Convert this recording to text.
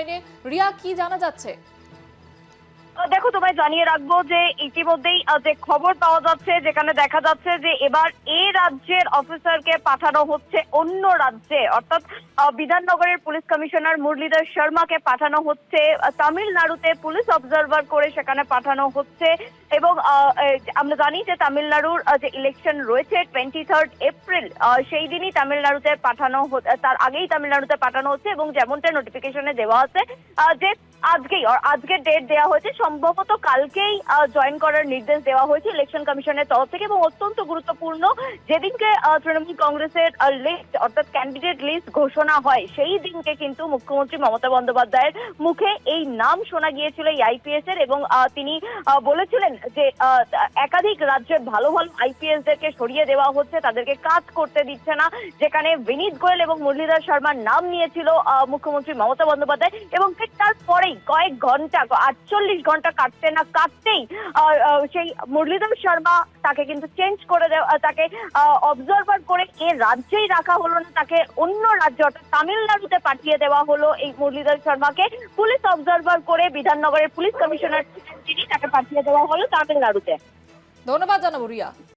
হয়নি। রিয়া, কি জানা যাচ্ছে? দেখো, তোমায় জানিয়ে রাখবো যে ইতিমধ্যেই যে খবর পাওয়া যাচ্ছে, যেখানে দেখা যাচ্ছে যে এবার এই রাজ্যের অফিসারকে পাঠানো হচ্ছে অন্য রাজ্যে, অর্থাৎ বিধাননগরের পুলিশ কমিশনার মুরলীধর শর্মাকে পাঠানো হচ্ছে তামিলনাড়ুতে পুলিশ অবজারভার করে সেখানে পাঠানো হচ্ছে। এবং আমরা জানি যে তামিলনাড়ুর যে ইলেকশন রয়েছে 23 এপ্রিল, সেই দিনই তামিলনাড়ুতে পাঠানো তার আগেই তামিলনাড়ুতে পাঠানো হচ্ছে। এবং যেমনটা নোটিফিকেশনে দেওয়া আছে যে আজকের ডেট দেওয়া হয়েছে, সম্ভবত কালকেই জয়েন করার নির্দেশ দেওয়া হয়েছে ইলেকশন কমিশনের তরফ থেকে। এবং অত্যন্ত গুরুত্বপূর্ণ, যেদিনকে তৃণমূল কংগ্রেসের লিস্ট অর্থাৎ ক্যান্ডিডেট লিস্ট ঘোষণা হয়, সেই দিনকে কিন্তু মুখ্যমন্ত্রী মমতা বন্দ্যোপাধ্যায়ের মুখে এই নাম শোনা গিয়েছিল এই আইপিএস এর। এবং তিনি বলেছিলেন যে একাধিক রাজ্যের ভালো ভালো আইপিএস দেরকে সরিয়ে দেওয়া হচ্ছে, তাদেরকে কাজ করতে দিচ্ছে না, যেখানে বিনীত গোয়েল এবং মুরলীধর শর্মার নাম নিয়েছিল মুখ্যমন্ত্রী মমতা বন্দ্যোপাধ্যায়। এবং ঠিক তারপরেই কয়েক ঘন্টা, 48 ঘন্টা কাটতে না কাটতেই সেই মুরলীধর শর্মা তাকে কিন্তু চেঞ্জ করে তাকে অবজারভার করে এ রাজ্যেই রাখা হলো না, তাকে অন্য রাজ্য অর্থাৎ তামিলনাড়ুতে পাঠিয়ে দেওয়া হলো। এই মুরলীধর শর্মাকে পুলিশ অবজারভার করে বিধাননগরের পুলিশ কমিশনার তিনি তাকে পাঠিয়ে দেওয়া হলো তামিলনাড়ুতে। ধন্যবাদ জানাবো রিয়া।